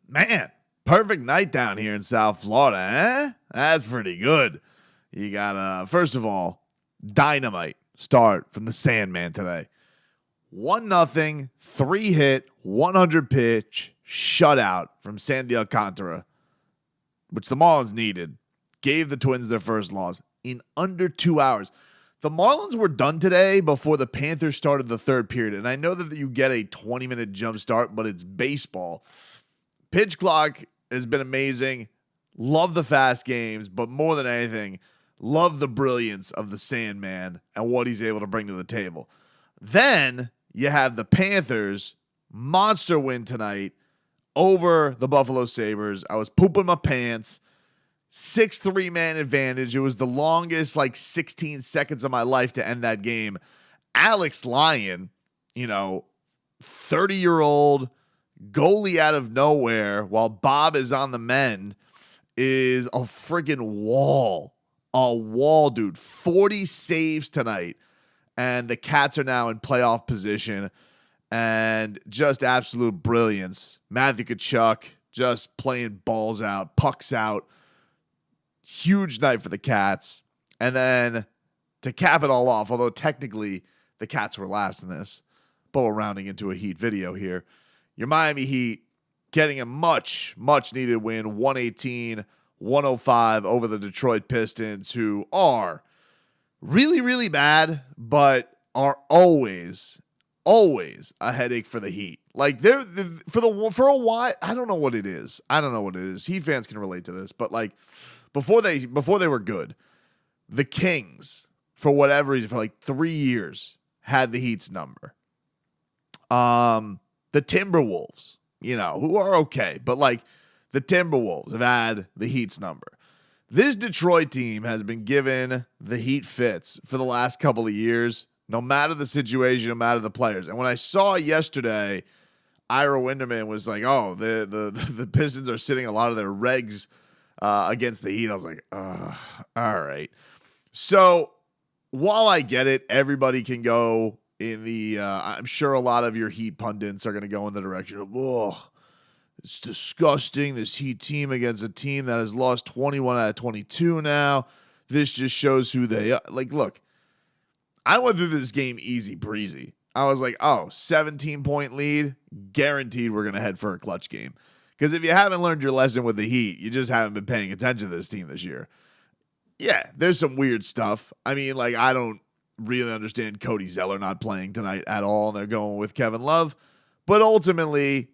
Man, perfect night down here in South Florida, eh? That's pretty good. You got, first of all, dynamite start from the Sandman today. 1-0, 3-hit, 100 pitch shutout from Sandy Alcantara, which the Marlins needed. Gave the Twins their first loss in under 2 hours. The Marlins were done today before the Panthers started the third period, and I know that you get a 20-minute jump start, but it's baseball. Pitch clock has been amazing. Love the fast games, but more than anything, love the brilliance of the Sandman and what he's able to bring to the table. Then you have the Panthers monster win tonight over the Buffalo Sabres. I was pooping my pants. 6-3 man advantage. It was the longest, 16 seconds of my life to end that game. Alex Lyon, 30-year-old goalie out of nowhere while Bob is on the mend, is a freaking wall. A wall, dude. 40 saves tonight. And the Cats are now in playoff position. And just absolute brilliance. Matthew Tkachuk just playing balls out, pucks out. Huge night for the Cats. And then to cap it all off, although technically the Cats were last in this, but we're rounding into a Heat video here. Your Miami Heat getting a much, much needed win, 118-105 over the Detroit Pistons, who are really, really bad, but are always a headache for the Heat. They're for a while. I don't know what it is. Heat fans can relate to this, but before they were good, the Kings, for whatever reason, for 3 years, had the Heat's number. The Timberwolves, who are okay, but the Timberwolves have had the Heat's number. This Detroit team has been given the Heat fits for the last couple of years, no matter the situation, no matter the players. And when I saw yesterday, Ira Winderman was like, "Oh, the Pistons are sitting a lot of their regs against the Heat," I was like, all right. So while I get it, everybody can go in the, I'm sure a lot of your Heat pundits are going to go in the direction of, oh, it's disgusting, this Heat team against a team that has lost 21 out of 22 now. This just shows who they are. Look, I went through this game easy breezy. I was like, 17-point lead, guaranteed we're going to head for a clutch game. Because if you haven't learned your lesson with the Heat, you just haven't been paying attention to this team this year. Yeah, there's some weird stuff. I mean, I don't really understand Cody Zeller not playing tonight at all, and they're going with Kevin Love. But ultimately,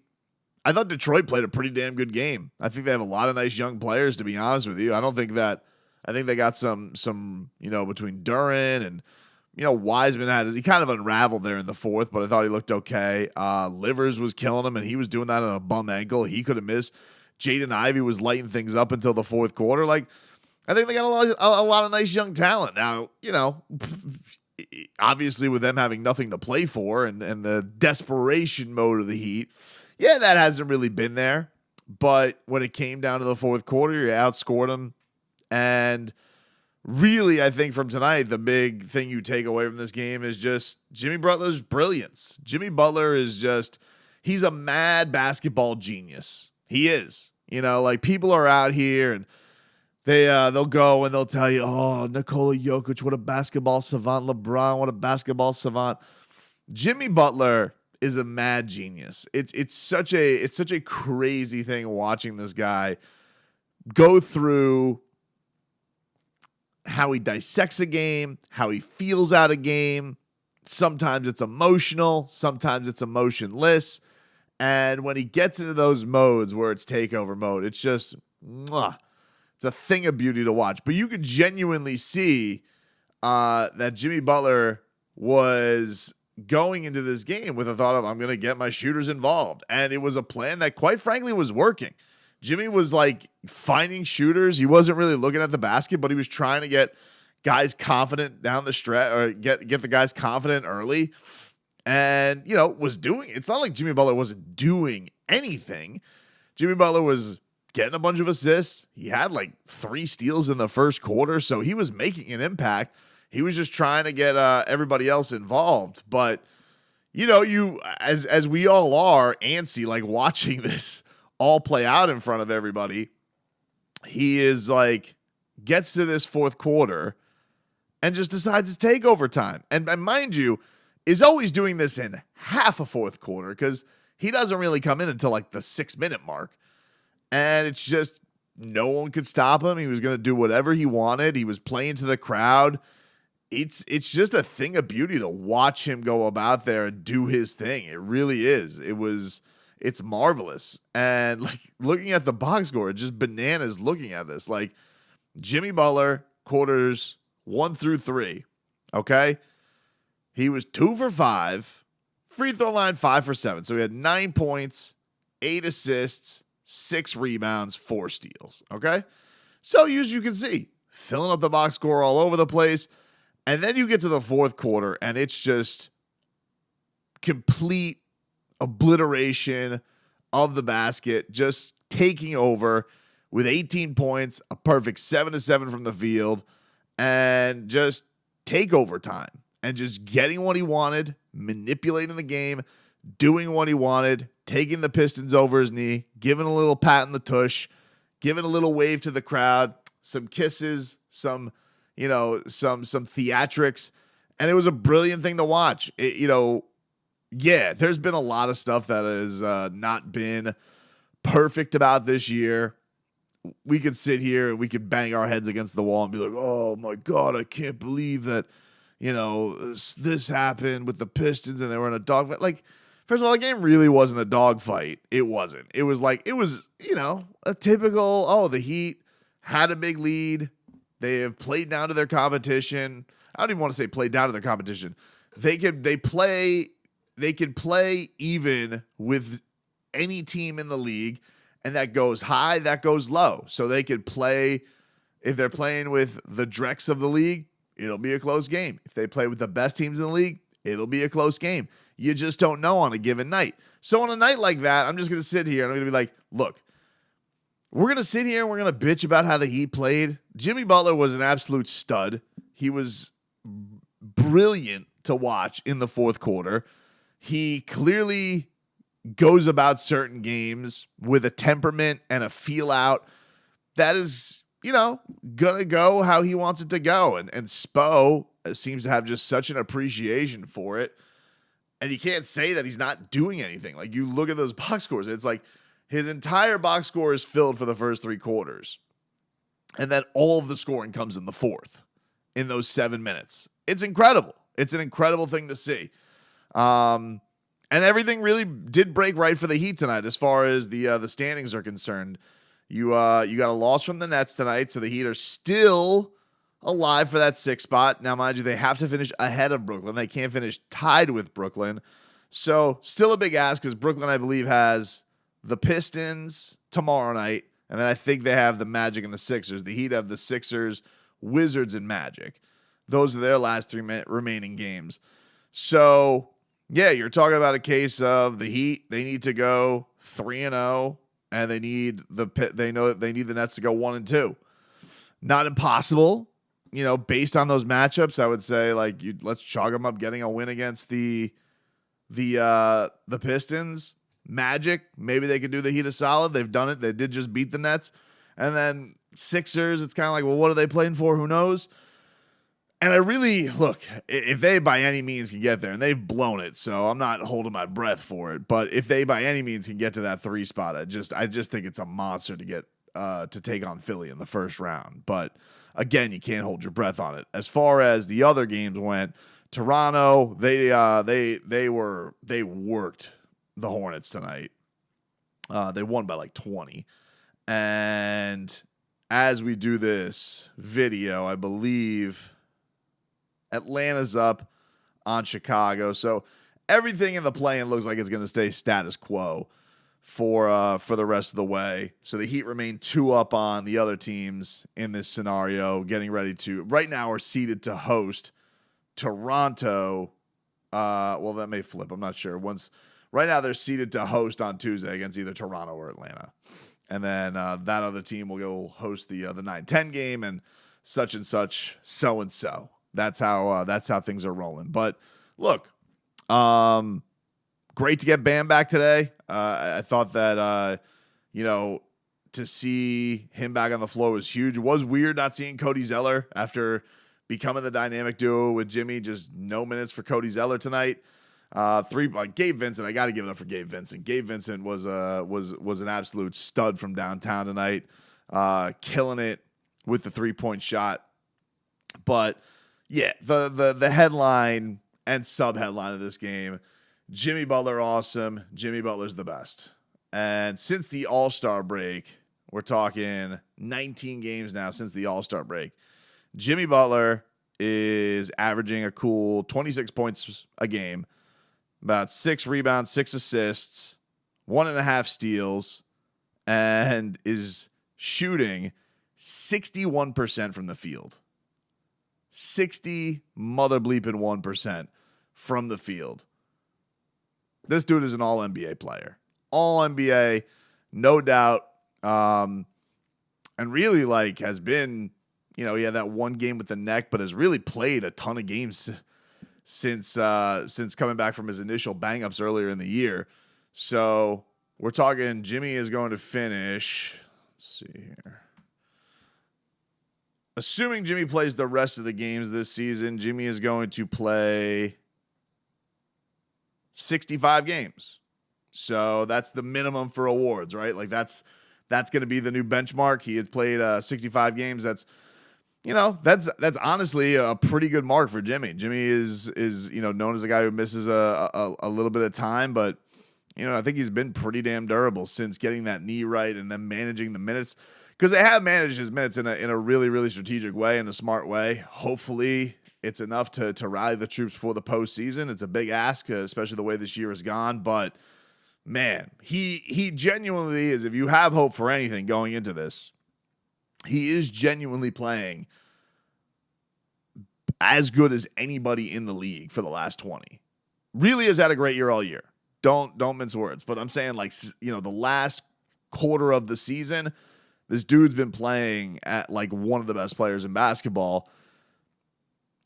I thought Detroit played a pretty damn good game. I think they have a lot of nice young players, to be honest with you. I think they got some between Duran and Wiseman he kind of unraveled there in the fourth, but I thought he looked okay. Livers was killing him, and he was doing that on a bum ankle. He could have missed. Jaden Ivey was lighting things up until the fourth quarter. I think they got a lot of nice young talent. Now, obviously with them having nothing to play for and the desperation mode of the Heat, yeah, that hasn't really been there. But when it came down to the fourth quarter, you outscored them. And really, I think from tonight, the big thing you take away from this game is just Jimmy Butler's brilliance. Jimmy Butler is he's a mad basketball genius. He is. People are out here and they'll go and they'll tell you, oh, Nikola Jokic, what a basketball savant. LeBron, what a basketball savant. Jimmy Butler is a mad genius. It's such a crazy thing watching this guy go through how he dissects a game, how he feels out a game. Sometimes it's emotional, sometimes it's emotionless. And when he gets into those modes where it's takeover mode, it's just, it's a thing of beauty to watch. But you could genuinely see that Jimmy Butler was going into this game with a thought of, I'm going to get my shooters involved. And it was a plan that, quite frankly, was working. Jimmy was finding shooters. He wasn't really looking at the basket, but he was trying to get guys confident down the stretch, or get the guys confident early. And, was doing, it's not like Jimmy Butler wasn't doing anything. Jimmy Butler was getting a bunch of assists. He had 3 steals in the first quarter, so he was making an impact. He was just trying to get everybody else involved. But, as we all are antsy, watching this all play out in front of everybody, he is like, gets to this fourth quarter and just decides to take overtime. And mind you, is always doing this in half a fourth quarter because he doesn't really come in until like the 6-minute mark. And it's just no one could stop him. He was going to do whatever he wanted. He was playing to the crowd. It's just a thing of beauty to watch him go about there and do his thing. It really is. It's marvelous. And like looking at the box score, just bananas looking at this. Like Jimmy Butler, quarters 1 through 3. Okay. He was 2 for 5, free throw line 5 for 7. So he had 9 points, 8 assists, 6 rebounds, 4 steals. Okay. So as you can see, filling up the box score all over the place. And then you get to the fourth quarter and it's just complete obliteration of the basket, just taking over with 18 points, a perfect 7-7 from the field, and just take overtime and just getting what he wanted, manipulating the game, doing what he wanted, taking the Pistons over his knee, giving a little pat in the tush, giving a little wave to the crowd, some kisses, some theatrics, and it was a brilliant thing to watch. There's been a lot of stuff that has not been perfect about this year. We could sit here and we could bang our heads against the wall and be like, oh my God, I can't believe that, this happened with the Pistons and they were in a dogfight. Like, first of all, the game really wasn't a dogfight. It wasn't. It was a typical, the Heat had a big lead. They have played down to their competition. I don't even want to say played down to their competition. They could play even with any team in the league, and that goes high, that goes low. So they could play, if they're playing with the Drex of the league, it'll be a close game. If they play with the best teams in the league, it'll be a close game. You just don't know on a given night. So on a night like that, I'm just going to sit here and I'm going to be like, look, we're going to sit here and we're going to bitch about how the Heat played. Jimmy Butler was an absolute stud. He was brilliant to watch in the fourth quarter. He clearly goes about certain games with a temperament and a feel out that is, going to go how he wants it to go. And Spo seems to have just such an appreciation for it. And you can't say that he's not doing anything. Like, you look at those box scores, it's like his entire box score is filled for the first 3 quarters. And then all of the scoring comes in the fourth in those 7 minutes. It's incredible. It's an incredible thing to see. And everything really did break right for the Heat tonight as far as the standings are concerned. You got a loss from the Nets tonight, so the Heat are still alive for that 6th spot. Now, mind you, they have to finish ahead of Brooklyn. They can't finish tied with Brooklyn. So still a big ask because Brooklyn, I believe, has the Pistons tomorrow night, and then I think they have the Magic and the Sixers. The Heat have the Sixers, Wizards, and Magic. Those are their last 3 remaining games. So, yeah, you're talking about a case of the Heat. They need to go 3-0, and they need the Nets to go 1-2. Not impossible, based on those matchups. I would say let's chalk them up getting a win against the Pistons. Magic, maybe they could do the Heat a solid. They've done it. They did just beat the Nets. And then Sixers, it's kind of like, well, what are they playing for? Who knows? And I really, look, if they by any means can get there, and they've blown it, so I'm not holding my breath for it, but if they by any means can get to that 3 spot, I just think it's a monster to get to take on Philly in the first round. But again, you can't hold your breath on it. As far as the other games went, Toronto, they worked the Hornets tonight. They won by 20. And as we do this video, I believe Atlanta's up on Chicago. So everything in the play-in looks like it's going to stay status quo for the rest of the way. So the Heat remain 2 up on the other teams in this scenario, getting ready to, right now, are seeded to host Toronto. Well, that may flip. I'm not sure. Right now, they're seeded to host on Tuesday against either Toronto or Atlanta. And then that other team will go host the 9-10 game and such, so-and-so. That's how things are rolling. But look, great to get Bam back today. I thought that you know, to see him back on the floor was huge. It was weird not seeing Cody Zeller after becoming the dynamic duo with Jimmy. Just no minutes for Cody Zeller tonight. Gabe Vincent. I got to give it up for Gabe Vincent. Gabe Vincent was an absolute stud from downtown tonight, killing it with the 3-point shot. But yeah, the headline and sub headline of this game: Jimmy Butler, awesome. Jimmy Butler's the best. And since the All-Star break, we're talking 19 games now since the All-Star break, Jimmy Butler is averaging a cool 26 points a game, about 6 rebounds, 6 assists, 1.5 steals, and is shooting 61% from the field. 60 mother bleeping 1% from the field. This dude is an all-NBA player. All-NBA, no doubt. And really, like, has been, you know, he had that one game with the neck, but has really played a ton of games since coming back from his initial bang-ups earlier in the year. So we're talking Jimmy is going to finish. Let's see here. Assuming Jimmy plays the rest of the games this season, Jimmy is going to play 65 games. So that's the minimum for awards, right? Like that's going to be the new benchmark. He had played 65 games. That's honestly a pretty good mark for Jimmy. Jimmy is known as a guy who misses a little bit of time, but I think he's been pretty damn durable since getting that knee right and then managing the minutes, because they have managed his minutes in a really, really strategic way, in a smart way. Hopefully it's enough to rally the troops for the postseason. It's a big ask, especially the way this year has gone, but man, he genuinely is, if you have hope for anything going into this, he is genuinely playing as good as anybody in the league for the last 20. Really has had a great year all year. Don't mince words, but I'm saying, like, the last quarter of the season, this dude's been playing at like one of the best players in basketball.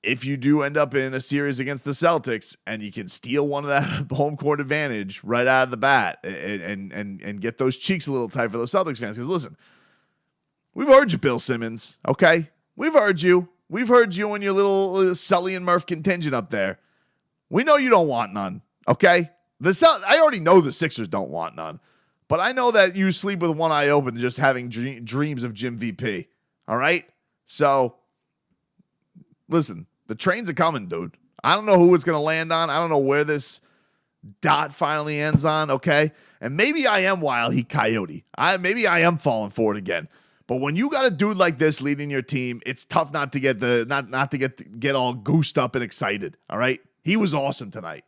If you do end up in a series against the Celtics and you can steal one of that home court advantage right out of the bat and get those cheeks a little tight for those Celtics fans, because listen, we've heard you, Bill Simmons, okay? We've heard you. We've heard you and your little Sully and Murph contingent up there. We know you don't want none, okay? I already know the Sixers don't want none, but I know that you sleep with one eye open just having dreams of Jim VP, all right? So, listen, the trains are coming, dude. I don't know who it's going to land on. I don't know where this dot finally ends on, okay? And maybe I am Wild Heat Coyote. Maybe I am falling for it again. But when you got a dude like this leading your team, it's tough not to get get all goosed up and excited, all right? He was awesome tonight.